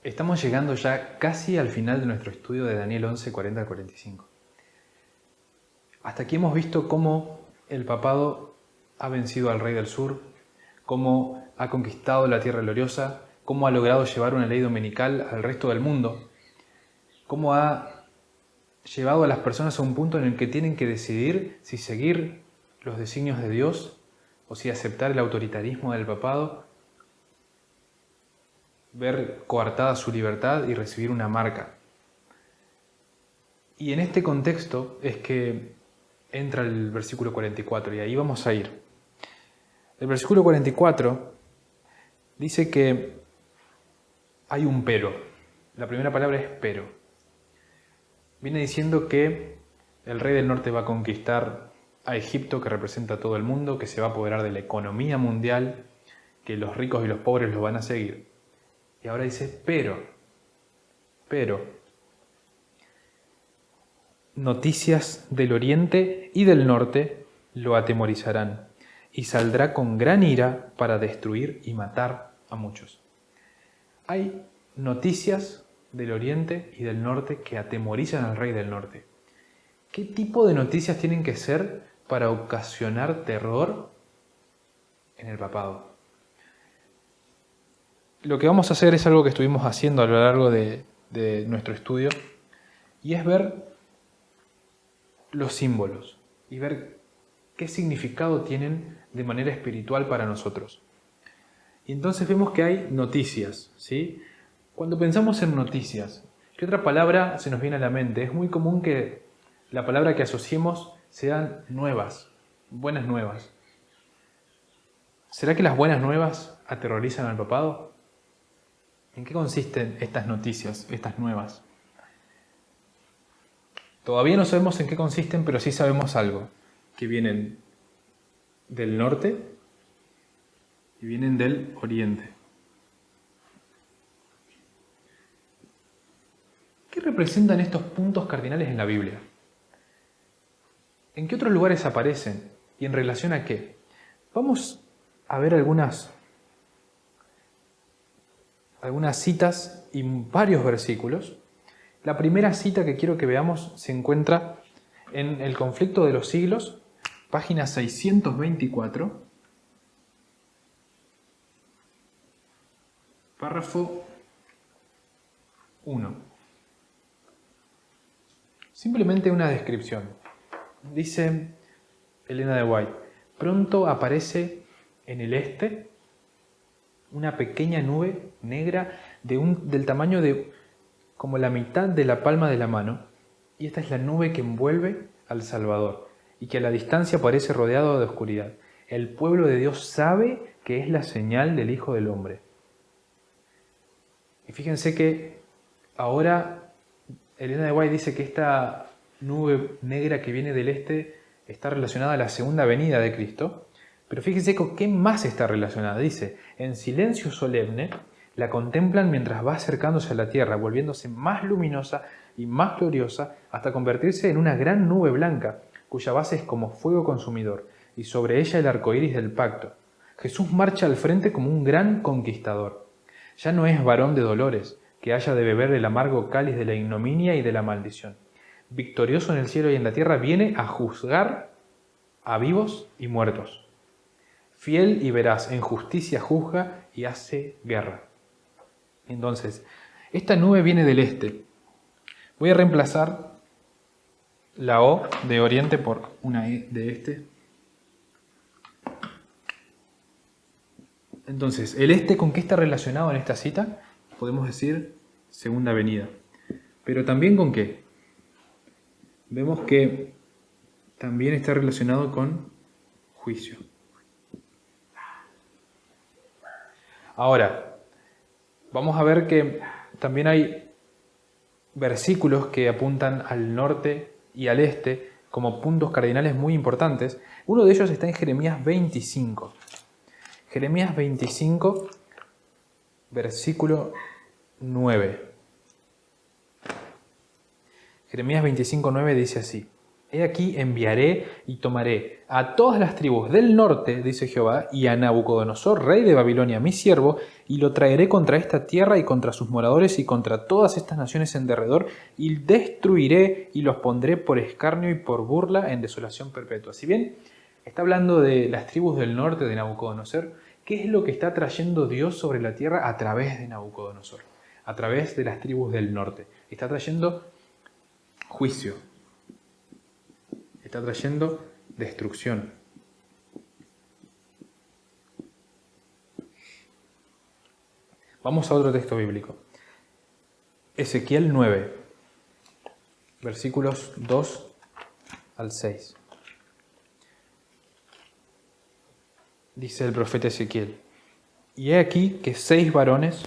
Estamos llegando ya casi al final de nuestro estudio de Daniel 11, 40 al 45. Hasta aquí hemos visto cómo el papado ha vencido al rey del sur, cómo ha conquistado la tierra gloriosa, cómo ha logrado llevar una ley dominical al resto del mundo, cómo ha llevado a las personas a un punto en el que tienen que decidir si seguir los designios de Dios o si aceptar el autoritarismo del papado, ver coartada su libertad y recibir una marca. Y en este contexto es que entra el versículo 44 y ahí vamos a ir. El versículo 44 dice que hay un pero. La primera palabra es pero. Viene diciendo que el rey del norte va a conquistar a Egipto, que representa a todo el mundo, que se va a apoderar de la economía mundial, que los ricos y los pobres lo van a seguir. Y ahora dice pero, noticias del oriente y del norte lo atemorizarán y saldrá con gran ira para destruir y matar a muchos. Hay noticias del oriente y del norte que atemorizan al rey del norte. ¿Qué tipo de noticias tienen que ser para ocasionar terror en el papado? Lo que vamos a hacer es algo que estuvimos haciendo a lo largo de nuestro estudio, y es ver los símbolos y ver qué significado tienen de manera espiritual para nosotros. Y entonces vemos que hay noticias, ¿sí? Cuando pensamos en noticias, ¿qué otra palabra se nos viene a la mente? Es muy común que la palabra que asociemos sean nuevas, buenas nuevas. ¿Será que las buenas nuevas aterrorizan al papado? ¿En qué consisten estas noticias, estas nuevas? Todavía no sabemos en qué consisten, pero sí sabemos algo, que vienen del norte y vienen del oriente. ¿Qué representan estos puntos cardinales en la Biblia? ¿En qué otros lugares aparecen? ¿Y en relación a qué? Vamos a ver algunas citas y varios versículos. La primera cita que quiero que veamos se encuentra en El conflicto de los siglos, página 624, párrafo 1. Simplemente una descripción. Dice Elena de White: pronto aparece en el este una pequeña nube negra del tamaño de como la mitad de la palma de la mano, y esta es la nube que envuelve al Salvador y que a la distancia parece rodeado de oscuridad. El pueblo de Dios sabe que es la señal del Hijo del Hombre. Y fíjense que ahora Elena de White dice que esta nube negra que viene del este está relacionada a la segunda venida de Cristo, pero fíjense con qué más está relacionada. Dice: en silencio solemne la contemplan mientras va acercándose a la tierra, volviéndose más luminosa y más gloriosa hasta convertirse en una gran nube blanca, cuya base es como fuego consumidor, y sobre ella el arco iris del pacto. Jesús marcha al frente como un gran conquistador. Ya no es varón de dolores, que haya de beber el amargo cáliz de la ignominia y de la maldición. Victorioso en el cielo y en la tierra, viene a juzgar a vivos y muertos. Fiel y veraz, en justicia juzga y hace guerra. Entonces, esta nube viene del este. Voy a reemplazar la O de oriente por una E de este. Entonces, ¿el este con qué está relacionado en esta cita? Podemos decir segunda venida. Pero también ¿con qué? Vemos que también está relacionado con juicio. Ahora, vamos a ver que también hay versículos que apuntan al norte y al este como puntos cardinales muy importantes. Uno de ellos está en Jeremías 25. Jeremías 25, versículo 9. Jeremías 25, 9 dice así: He aquí enviaré y tomaré a todas las tribus del norte, dice Jehová, y a Nabucodonosor, rey de Babilonia, mi siervo, y lo traeré contra esta tierra y contra sus moradores y contra todas estas naciones en derredor, y destruiré y los pondré por escarnio y por burla en desolación perpetua. Si bien está hablando de las tribus del norte de Nabucodonosor, ¿qué es lo que está trayendo Dios sobre la tierra a través de Nabucodonosor? A través de las tribus del norte. Está trayendo juicio. Está trayendo destrucción. Vamos a otro texto bíblico. Ezequiel 9, versículos 2 al 6. Dice el profeta Ezequiel: Y he aquí que 6 varones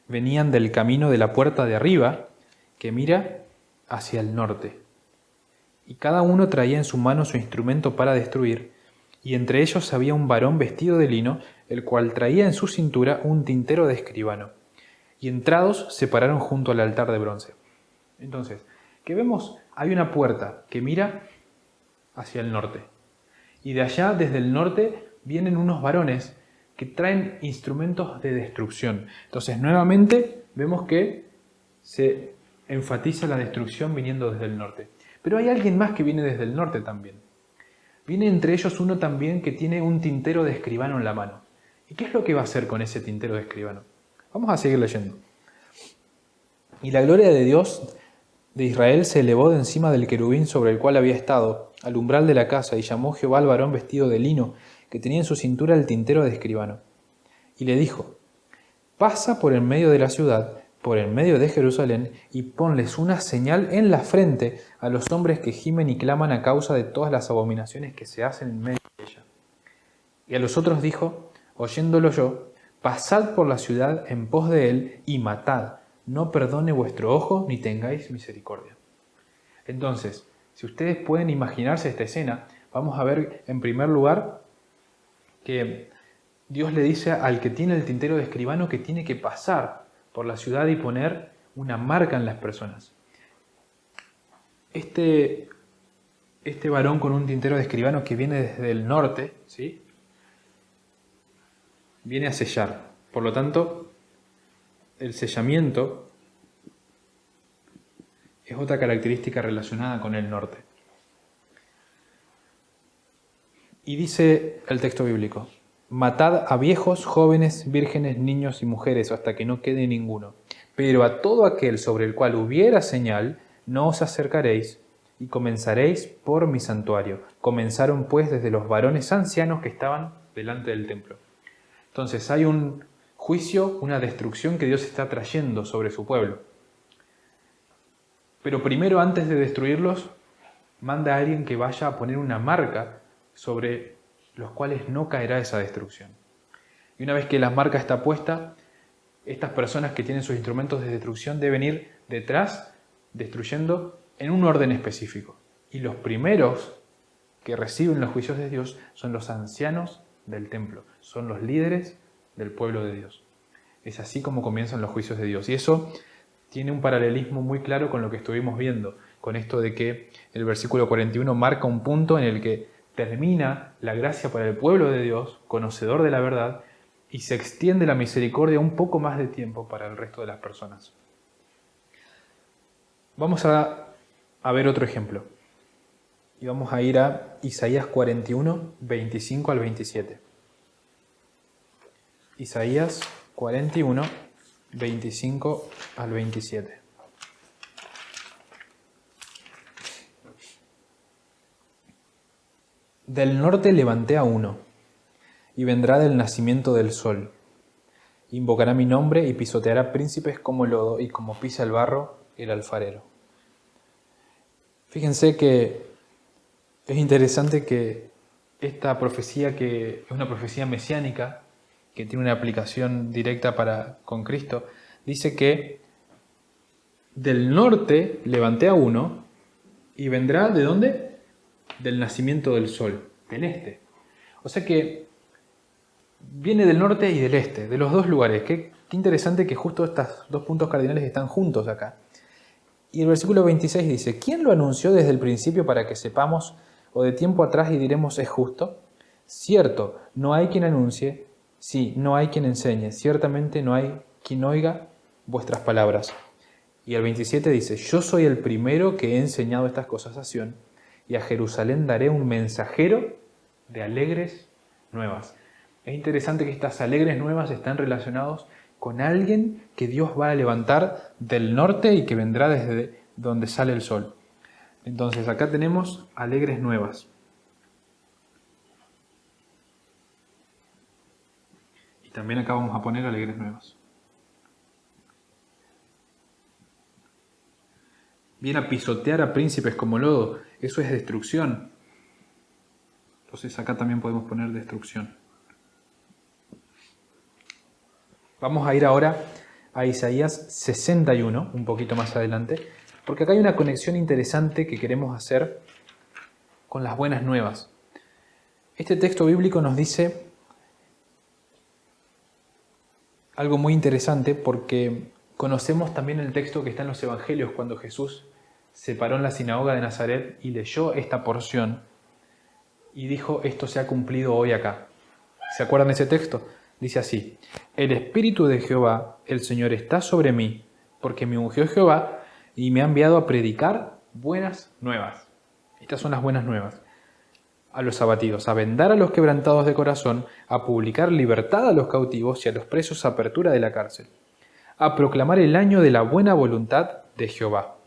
venían del camino de la puerta de arriba, que mira hacia el norte. Y cada uno traía en su mano su instrumento para destruir, y entre ellos había un varón vestido de lino, el cual traía en su cintura un tintero de escribano. Y entrados se pararon junto al altar de bronce. Entonces, ¿qué vemos? Hay una puerta que mira hacia el norte. Y de allá, desde el norte, vienen unos varones que traen instrumentos de destrucción. Entonces, nuevamente, vemos que se enfatiza la destrucción viniendo desde el norte. Pero hay alguien más que viene desde el norte también. Viene entre ellos uno también que tiene un tintero de escribano en la mano. ¿Y qué es lo que va a hacer con ese tintero de escribano? Vamos a seguir leyendo. Y la gloria de Dios de Israel se elevó de encima del querubín sobre el cual había estado, al umbral de la casa, y llamó Jehová al varón vestido de lino, que tenía en su cintura el tintero de escribano. Y le dijo: pasa por en medio de la ciudad, por en medio de Jerusalén, y ponles una señal en la frente a los hombres que gimen y claman a causa de todas las abominaciones que se hacen en medio de ella. Y a los otros dijo, oyéndolo yo: pasad por la ciudad en pos de él y matad, no perdone vuestro ojo ni tengáis misericordia. Entonces, si ustedes pueden imaginarse esta escena, vamos a ver en primer lugar que Dios le dice al que tiene el tintero de escribano que tiene que pasar por la ciudad y poner una marca en las personas. Este varón con un tintero de escribano que viene desde el norte, ¿sí?, viene a sellar. Por lo tanto, el sellamiento es otra característica relacionada con el norte. Y dice el texto bíblico: matad a viejos, jóvenes, vírgenes, niños y mujeres, hasta que no quede ninguno. Pero a todo aquel sobre el cual hubiera señal, no os acercaréis, y comenzaréis por mi santuario. Comenzaron pues desde los varones ancianos que estaban delante del templo. Entonces hay un juicio, una destrucción que Dios está trayendo sobre su pueblo. Pero primero, antes de destruirlos, manda a alguien que vaya a poner una marca sobre los cuales no caerá esa destrucción. Y una vez que la marca está puesta, estas personas que tienen sus instrumentos de destrucción deben ir detrás, destruyendo en un orden específico. Y los primeros que reciben los juicios de Dios son los ancianos del templo, son los líderes del pueblo de Dios. Es así como comienzan los juicios de Dios. Y eso tiene un paralelismo muy claro con lo que estuvimos viendo, con esto de que el versículo 41 marca un punto en el que termina la gracia para el pueblo de Dios, conocedor de la verdad, y se extiende la misericordia un poco más de tiempo para el resto de las personas. Vamos a ver otro ejemplo. Y vamos a ir a Isaías 41, 25 al 27. Isaías 41, 25 al 27. Del norte levanté a uno, y vendrá del nacimiento del sol. Invocará mi nombre y pisoteará príncipes como lodo, y como pisa el barro el alfarero. Fíjense que es interesante que esta profecía, que es una profecía mesiánica, que tiene una aplicación directa con Cristo, dice que del norte levanté a uno y vendrá ¿de dónde? Del nacimiento del sol, del este. O sea que viene del norte y del este, de los dos lugares. Qué interesante que justo estos dos puntos cardinales están juntos acá. Y el versículo 26 dice, ¿quién lo anunció desde el principio para que sepamos, o de tiempo atrás y diremos es justo? Cierto, no hay quien anuncie, sí, no hay quien enseñe, ciertamente no hay quien oiga vuestras palabras. Y el 27 dice, yo soy el primero que he enseñado estas cosas a Sión, y a Jerusalén daré un mensajero de alegres nuevas. Es interesante que estas alegres nuevas están relacionados con alguien que Dios va a levantar del norte y que vendrá desde donde sale el sol. Entonces acá tenemos alegres nuevas. Y también acá vamos a poner alegres nuevas. Viene a pisotear a príncipes como lodo. Eso es destrucción. Entonces acá también podemos poner destrucción. Vamos a ir ahora a Isaías 61, un poquito más adelante, porque acá hay una conexión interesante que queremos hacer con las buenas nuevas. Este texto bíblico nos dice algo muy interesante porque conocemos también el texto que está en los Evangelios cuando Jesús se paró en la sinagoga de Nazaret y leyó esta porción y dijo, esto se ha cumplido hoy acá. ¿Se acuerdan de ese texto? Dice así, el Espíritu de Jehová, el Señor, está sobre mí, porque me ungió Jehová y me ha enviado a predicar buenas nuevas. Estas son las buenas nuevas. A los abatidos, a vendar a los quebrantados de corazón, a publicar libertad a los cautivos y a los presos apertura de la cárcel, a proclamar el año de la buena voluntad de Jehová.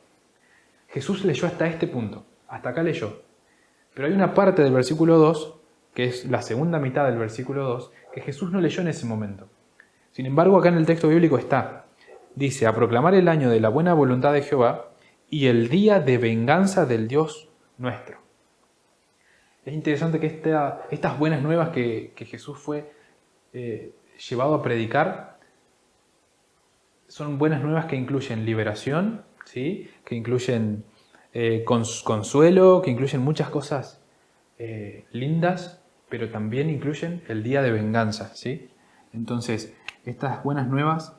Jesús leyó hasta este punto, hasta acá leyó. Pero hay una parte del versículo 2, que es la segunda mitad del versículo 2, que Jesús no leyó en ese momento. Sin embargo, acá en el texto bíblico está. Dice, a proclamar el año de la buena voluntad de Jehová y el día de venganza del Dios nuestro. Es interesante que estas buenas nuevas que Jesús fue llevado a predicar son buenas nuevas que incluyen liberación, ¿sí? Que incluyen consuelo, que incluyen muchas cosas lindas, pero también incluyen el día de venganza, ¿sí? Entonces, estas buenas nuevas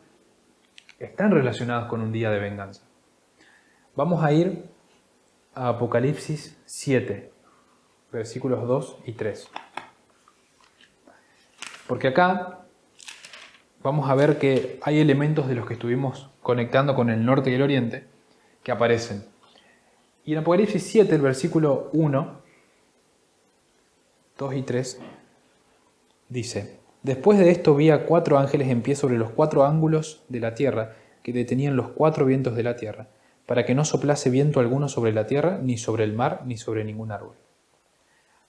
están relacionadas con un día de venganza. Vamos a ir a Apocalipsis 7, versículos 2 y 3. Porque acá vamos a ver que hay elementos de los que estuvimos conectando con el norte y el oriente que aparecen. Y en Apocalipsis 7, el versículo 1, 2 y 3, dice, después de esto vi a 4 ángeles en pie sobre los 4 ángulos de la tierra, que detenían los 4 vientos de la tierra, para que no soplase viento alguno sobre la tierra, ni sobre el mar, ni sobre ningún árbol.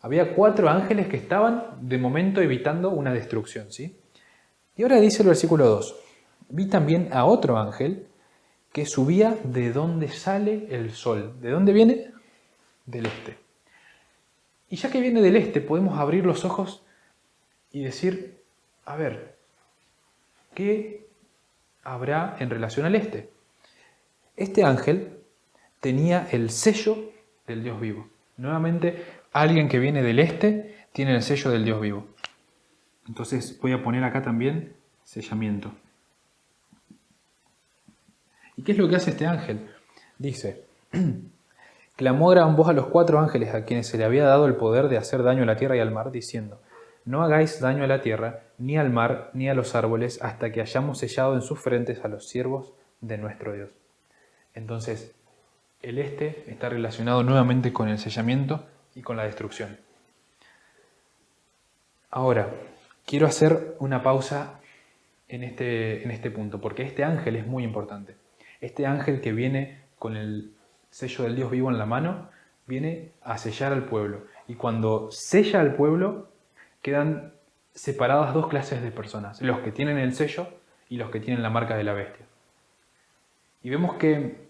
Había 4 ángeles que estaban de momento evitando una destrucción, ¿sí? Y ahora dice el versículo 2, vi también a otro ángel que subía de donde sale el sol. ¿De dónde viene? Del este. Y ya que viene del este, podemos abrir los ojos y decir, a ver, ¿qué habrá en relación al este? Este ángel tenía el sello del Dios vivo. Nuevamente, alguien que viene del este tiene el sello del Dios vivo. Entonces voy a poner acá también sellamiento. ¿Y qué es lo que hace este ángel? Dice, clamó a gran voz a los 4 ángeles a quienes se le había dado el poder de hacer daño a la tierra y al mar, diciendo, no hagáis daño a la tierra, ni al mar, ni a los árboles, hasta que hayamos sellado en sus frentes a los siervos de nuestro Dios. Entonces, el este está relacionado nuevamente con el sellamiento y con la destrucción. Ahora, quiero hacer una pausa en este punto, porque este ángel es muy importante. Este ángel que viene con el sello del Dios vivo en la mano, viene a sellar al pueblo. Y cuando sella al pueblo, quedan separadas 2 clases de personas, los que tienen el sello y los que tienen la marca de la bestia. Y vemos que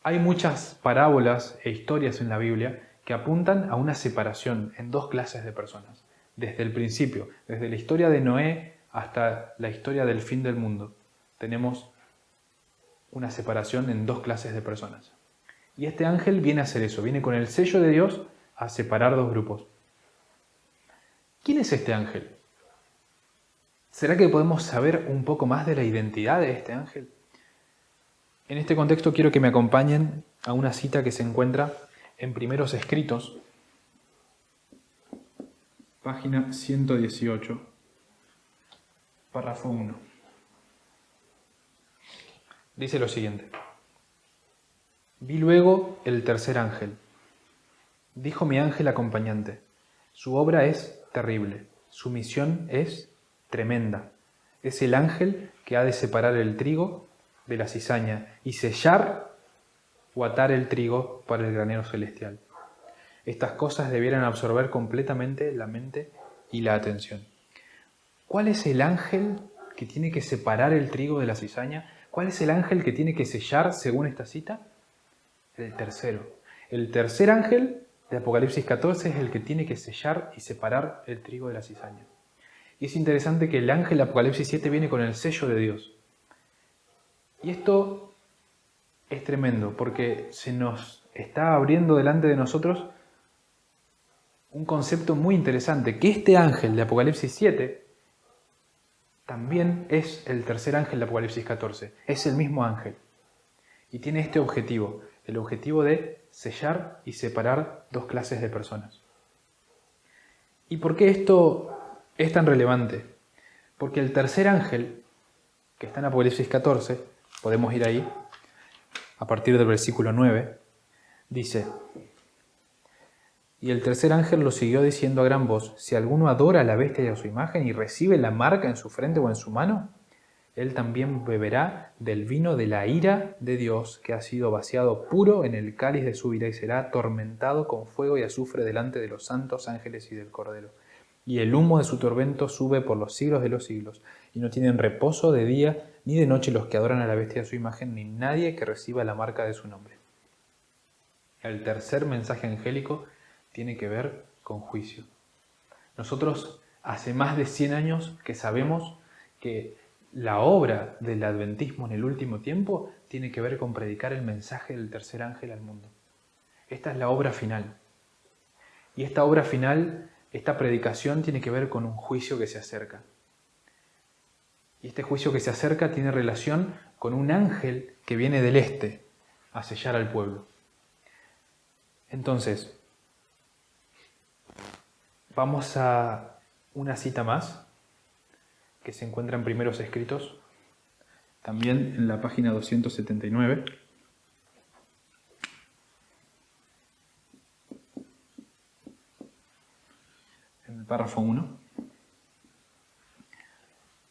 hay muchas parábolas e historias en la Biblia que apuntan a una separación en 2 clases de personas. Desde el principio, desde la historia de Noé hasta la historia del fin del mundo, tenemos una separación en 2 clases de personas. Y este ángel viene a hacer eso, viene con el sello de Dios a separar 2 grupos. ¿Quién es este ángel? ¿Será que podemos saber un poco más de la identidad de este ángel? En este contexto quiero que me acompañen a una cita que se encuentra en Primeros Escritos, página 118, párrafo 1. Dice lo siguiente: Vi luego el tercer ángel. Dijo mi ángel acompañante: su obra es terrible, su misión es tremenda. Es el ángel que ha de separar el trigo de la cizaña y sellar o atar el trigo para el granero celestial. Estas cosas debieran absorber completamente la mente y la atención. ¿Cuál es el ángel que tiene que separar el trigo de la cizaña? ¿Cuál es el ángel que tiene que sellar según esta cita? El tercero. El tercer ángel de Apocalipsis 14 es el que tiene que sellar y separar el trigo de la cizaña. Y es interesante que el ángel de Apocalipsis 7 viene con el sello de Dios. Y esto es tremendo porque se nos está abriendo delante de nosotros un concepto muy interesante, que este ángel de Apocalipsis 7 también es el tercer ángel de Apocalipsis 14. Es el mismo ángel. Y tiene este objetivo, el objetivo de sellar y separar dos clases de personas. ¿Y por qué esto es tan relevante? Porque el tercer ángel, que está en Apocalipsis 14, podemos ir ahí, a partir del versículo 9, dice: y el tercer ángel lo siguió diciendo a gran voz: si alguno adora a la bestia y a su imagen y recibe la marca en su frente o en su mano, él también beberá del vino de la ira de Dios, que ha sido vaciado puro en el cáliz de su ira, y será atormentado con fuego y azufre delante de los santos ángeles y del Cordero. Y el humo de su tormento sube por los siglos de los siglos, y no tienen reposo de día ni de noche los que adoran a la bestia y a su imagen, ni nadie que reciba la marca de su nombre. El tercer mensaje angélico tiene que ver con juicio. Nosotros hace más de 100 años que sabemos que la obra del adventismo en el último tiempo tiene que ver con predicar el mensaje del tercer ángel al mundo. Esta es la obra final. Y esta obra final, esta predicación, tiene que ver con un juicio que se acerca. Y este juicio que se acerca tiene relación con un ángel que viene del este a sellar al pueblo. Entonces, vamos a una cita más que se encuentra en Primeros Escritos, también en la página 279, en el párrafo 1.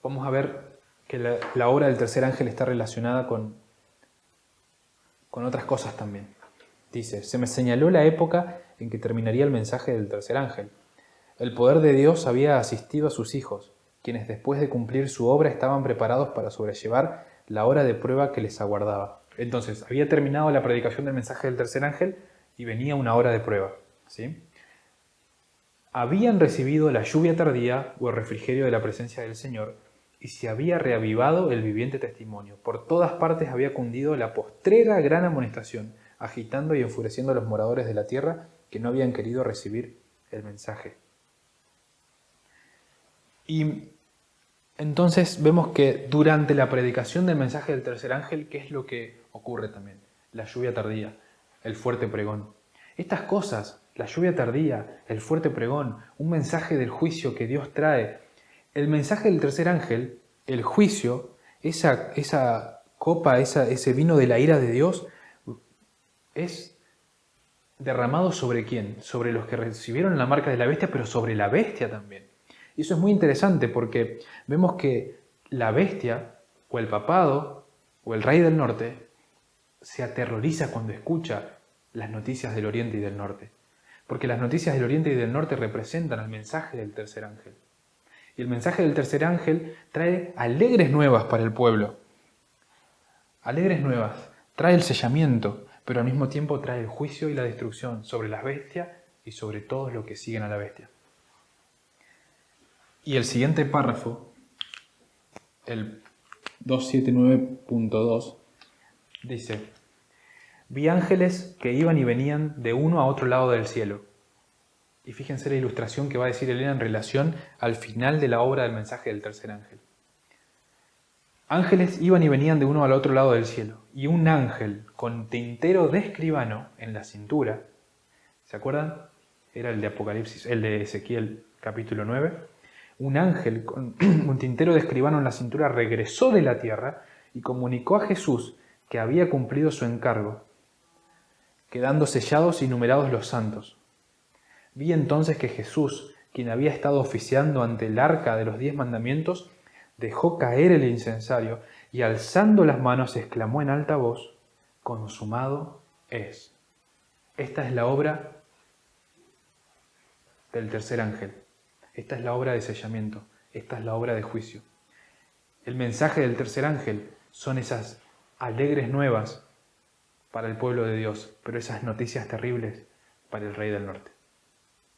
Vamos a ver que la obra del tercer ángel está relacionada con otras cosas también. Dice: se me señaló la época en que terminaría el mensaje del tercer ángel. El poder de Dios había asistido a sus hijos, quienes después de cumplir su obra estaban preparados para sobrellevar la hora de prueba que les aguardaba. Entonces, había terminado la predicación del mensaje del tercer ángel y venía una hora de prueba, ¿sí? Habían recibido la lluvia tardía o el refrigerio de la presencia del Señor, y se había reavivado el viviente testimonio. Por todas partes había cundido la postrera gran amonestación, agitando y enfureciendo a los moradores de la tierra que no habían querido recibir el mensaje. Y entonces vemos que durante la predicación del mensaje del tercer ángel, ¿qué es lo que ocurre también? La lluvia tardía, el fuerte pregón. Estas cosas, la lluvia tardía, el fuerte pregón, un mensaje del juicio que Dios trae, el mensaje del tercer ángel, el juicio, esa copa, ese vino de la ira de Dios, es derramado ¿sobre quién? Sobre los que recibieron la marca de la bestia, pero sobre la bestia también. Y eso es muy interesante porque vemos que la bestia, o el papado, o el rey del norte, se aterroriza cuando escucha las noticias del oriente y del norte. Porque las noticias del oriente y del norte representan al mensaje del tercer ángel. Y el mensaje del tercer ángel trae alegres nuevas para el pueblo. Alegres nuevas. Trae el sellamiento, pero al mismo tiempo trae el juicio y la destrucción sobre las bestias y sobre todos los que siguen a la bestia. Y el siguiente párrafo, el 279.2, dice: vi ángeles que iban y venían de uno a otro lado del cielo. Y fíjense la ilustración que va a decir Elena en relación al final de la obra del mensaje del tercer ángel. Ángeles iban y venían de uno al otro lado del cielo, y un ángel con tintero de escribano en la cintura, ¿se acuerdan? Era el de Apocalipsis, el de Ezequiel capítulo 9. Un ángel con un tintero de escribano en la cintura regresó de la tierra y comunicó a Jesús que había cumplido su encargo, quedando sellados y numerados los santos. Vi entonces que Jesús, quien había estado oficiando ante el arca de los 10 mandamientos, dejó caer el incensario y alzando las manos exclamó en alta voz: consumado es. Esta es la obra del tercer ángel. Esta es la obra de sellamiento. Esta es la obra de juicio. El mensaje del tercer ángel son esas alegres nuevas para el pueblo de Dios, pero esas noticias terribles para el rey del norte.